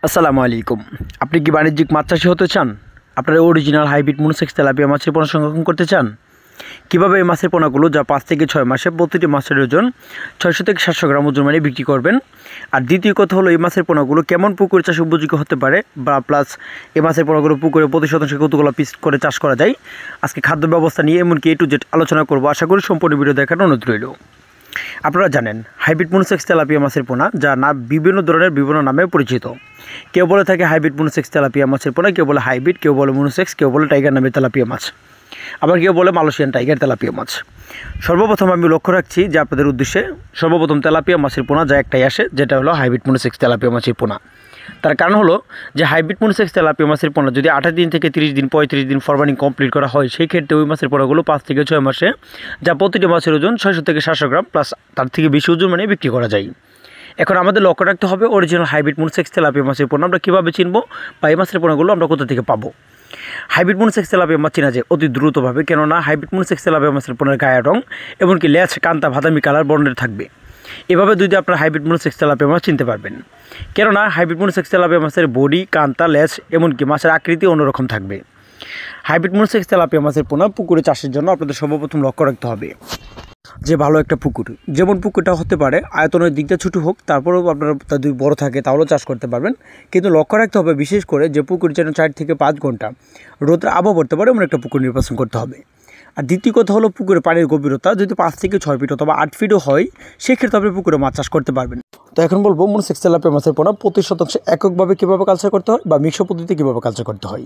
আসসালামু আলাইকুম। আপনি কি বাণিজ্যিক মাছ চাষি হতে চান? আপনারা অরিজিনাল হাইব্রিড মনোসেক্স তেলাপিয়া মাছের পোনা সংরক্ষণ করতে চান? কীভাবে এই মাছের পোনাগুলো যা 5 থেকে 6 মাসে প্রতিটি মাছের ওজন 600 থেকে 700 গ্রাম ওজন মানে বিক্রি করবেন? আর দ্বিতীয় কথা হলো এই মাছের পোনাগুলো কেমন পুকুর চাষ উপযোগী হতে পারে বা প্লাস এই মাছের পোনাগুলো পুকুরে প্রতি শতাংশে কতগুলো পিস করে চাষ করা যায়। আজকে খাদ্য ব্যবস্থা নিয়ে এমনকি A to Z আলোচনা করব। আশা করি সম্পূর্ণ ভিডিও দেখার অনুরোধ রইল। আপনারা জানেন হাইব্রিড মনোসেক্স তেলাপিয়া মাছের পোনা যা বিভিন্ন ধরনের বিভিন্ন নামে পরিচিত। কেউ বলে থাকে হাইব্রিড মনোসেক্স তেলাপিয়া মাছের পোনা, কেউ বলে হাইব্রিড, কেউ বলে মনোসেক্স, কেউ বলে টাইগার নামের তেলাপিয়া মাছ, আবার কেউ বলে মালয়েশিয়ান টাইগার তেলাপিয়া মাছ। সর্বপ্রথম আমি লক্ষ্য রাখছি যে আপনাদের উদ্দেশ্যে সর্বপ্রথম তেলাপিয়া মাছের পোনা যা একটাই আসে, যেটা হলো হাইব্রিড মনোসেক্স তেলাপিয়া মাছের পোনা। তার কারণ হলো যে হাইব্রিড মনোসেক্স তেলাপিয়া মাছের পোনা যদি 28 দিন থেকে 30 দিন 35 দিন ফরমালিং কমপ্লিট করা হয়, সেই ক্ষেত্রে ওই মাছের পোনাগুলো 5 থেকে 6 মাসে যা প্রতিটি মাছের ওজন 600 থেকে 700 গ্রাম প্লাস তার থেকে বেশি ওজন মানে বিক্রি করা যায়। এখন আমাদের লক্ষ্য রাখতে হবে অরিজিনাল হাইব্রিড মনোসেক্স তেলাপিয়া মাছের পোনা আমরা কীভাবে চিনব বা এই মাছের পোনাগুলো আমরা কোথা থেকে পাবো। হাইব্রিড মনোসেক্স তেলাপিয়া মাছ চেনা যায় অতি দ্রুতভাবে, কেননা হাইব্রিড মনোসেক্স তেলাপিয়া মাছের পোনার গায়ের রং এমনকি লেজ কান্তা বাদামি কালার বর্ণের থাকবে। এভাবে যদি আপনার হাইব্রিড মনোসেক্স তেলাপিয়া মাছ চিনতে পারবেন, কেননা হাইব্রিড মনোসেক্স তেলাপিয়া মাছের বডি, কান্তা, লেজ এমনকি মাছের আকৃতি অন্যরকম থাকবে। হাইব্রিড মনোসেক্স তেলাপিয়া মাছের পোনা পুকুরে চাষের জন্য আপনাদের সর্বপ্রথম লক্ষ্য রাখতে হবে যে ভালো একটা পুকুর, যেমন পুকুরটা হতে পারে আয়তনের দিকটা ছোটো হোক, তারপরেও আপনারা যদি বড় থাকে তাহলেও চাষ করতে পারবেন, কিন্তু লক্ষ্য রাখতে হবে বিশেষ করে যে পুকুর যেন 4 থেকে 5 ঘন্টা রোদের আবহাওয়া পড়তে পারে এমন একটা পুকুর নির্বাচন করতে হবে। আর দ্বিতীয় কথা হলো পুকুরের পানির গভীরতা যদি 5 থেকে 6 ফিট অথবা 8 ফিটও হয়, সেক্ষেত্রে আপনি পুকুরে মাছ চাষ করতে পারবেন। তো এখন বলবো মনোসেক্স তেলাপিয়া মাছের পোনা প্রতি শতাংশে এককভাবে কীভাবে কালচার করতে হয় বা মিশ্র পদ্ধতিতে কীভাবে কালচার করতে হয়।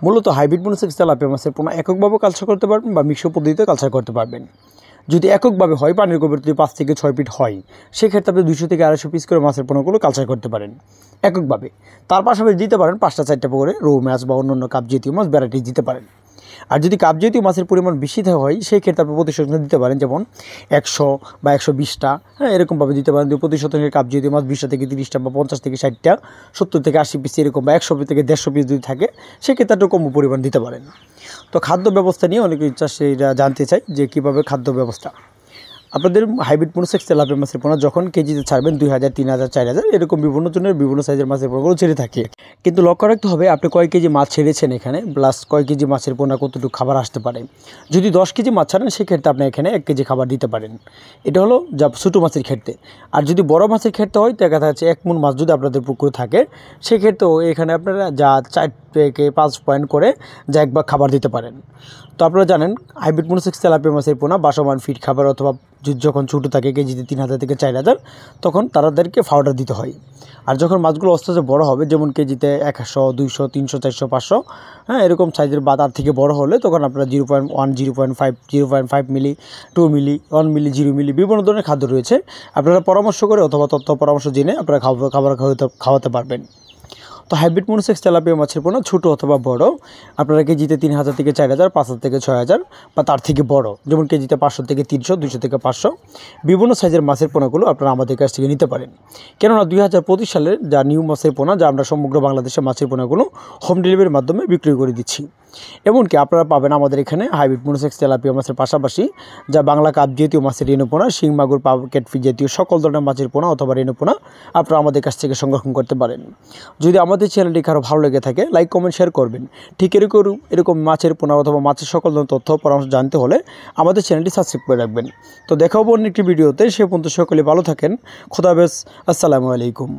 মূলত হাইব্রিড মনোসেক্স তেলাপিয়া মাছের পোনা এককভাবে কালচার করতে পারবেন বা মিশ্র পদ্ধতিতে কালচার করতে পারবেন। যদি এককভাবে হয়, পানির গভীরতা যদি 5 থেকে 6 ফিট হয়, সেক্ষেত্রে আপনি 200 থেকে 250 পিস করে মাছের পোনাগুলো কালচার করতে পারেন এককভাবে। তার পাশাপাশি দিতে পারেন 5টা-4টা করে রৌ মাছ বা অন্যান্য কাপ জাতীয় মাছ ভ্যারাইটি দিতে পারেন। আর যদি কাপ জাতীয় মাছের পরিমাণ বেশি হয়, সেই ক্ষেত্রে আপনি প্রতি শতাংশে দিতে পারেন যেমন 100 বা 120টা, এরকমভাবে দিতে পারেন। প্রতি শতাংশে কাপ জাতীয় মাছ 20টা থেকে 30টা বা 50 থেকে 60টা, 70 থেকে 80 পিস এরকম, বা 100 থেকে 150 পিস যদি থাকে সেক্ষেত্রে একটু কম পরিমাণ দিতে পারেন। তো খাদ্য ব্যবস্থা নিয়ে অনেকে চাষিরা জানতে চাই যে কীভাবে খাদ্য ব্যবস্থা। আপনাদের হাইব্রিড মনোসেক্স তেলাপিয়া মাছের পোনা যখন কেজিতে ছাড়বেন 2000, 3000, 4000 এরকম বিভিন্ন জনের বিভিন্ন সাইজের মাছের পোনাগুলো ছেড়ে থাকে, কিন্তু লক্ষ্য রাখতে হবে আপনি কয় কেজি মাছ ছেড়েছেন এখানে, প্লাস কয় কেজি মাছের পোনা কতটুকু খাবার আসতে পারে। যদি 10 কেজি মাছ ছাড়েন সেক্ষেত্রে আপনি এখানে 1 কেজি খাবার দিতে পারেন। এটা হলো যা ছোটো মাছের ক্ষেত্রে। আর যদি বড় মাছের ক্ষেত্রে হয়, দেখা যাচ্ছে 1 মণ মাছ যদি আপনাদের পুকুরে থাকে, সেক্ষেত্রেও এখানে আপনারা যা 4 থেকে 5 পয়েন্ট করে যা একবার খাবার দিতে পারেন। তো আপনারা জানেন হাইব্রিড মনোসেক্স তেলাপিয়া মাছের পোনা বাসমান ফিড খাবার অথবা যখন ছোটো থাকে কেজিতে 3000 থেকে 4000, তখন তাদেরকে পাউডার দিতে হয়। আর যখন মাছগুলো আস্তে আস্তে বড়ো হবে, যেমন কেজিতে 100, 200, 300, 400, 500 এরকম সাইজের বা তার থেকে বড়ো হলে, তখন আপনারা 0.1, 0.5, 0.5 মিলি, 2 মিলি, 1 মিলি, 0 মিলি বিভিন্ন ধরনের খাদ্য রয়েছে। আপনারা পরামর্শ করে অথবা তথ্য পরামর্শ জেনে আপনারা খাবার খাওয়াতে পারবেন। তো হাইব্রিড মনোসেক্স তেলাপিয়া মাছের পোনা ছোটো অথবা বড় আপনারা কেজিতে 3000 থেকে 4000, 5000 থেকে 6000 বা তার থেকে বড় যেমন কেজিতে 500 থেকে 300, 200 থেকে 500 বিভিন্ন সাইজের মাছের পোনাগুলো আপনারা আমাদের কাছ থেকে নিতে পারেন। কেননা 2025 সালের যা নিউ মাছের পোনা, যা আমরা সমগ্র বাংলাদেশে মাছের পোনাগুলো হোম ডেলিভারির মাধ্যমে বিক্রি করে দিচ্ছি। এমনকি আপনারা পাবেন আমাদের এখানে হাইব্রিড মনোসেক্স তেলাপিয়া মাছের পাশাপাশি যা বাংলা কাপ জাতীয় মাছের রেণু পোনা, শিং মাগুর, ক্যাটফিশ জাতীয় সকল ধরনের মাছের পোনা অথবা রেণু পোনা আপনারা আমাদের কাছ থেকে সংরক্ষণ করতে পারেন। যদি আমাদের চ্যানেলটি কারো ভালো লেগে থাকে, লাইক, কমেন্ট, শেয়ার করবেন। ঠিক এরকম মাছের পোনা অথবা মাছের সকল ধরনের তথ্য পরামর্শ জানতে হলে আমাদের চ্যানেলটি সাবস্ক্রাইব করে রাখবেন। তো দেখা হবে অন্য একটি ভিডিওতে। সে পর্যন্ত সকলে ভালো থাকেন। খোদা হাফেজ। আসসালামু আলাইকুম।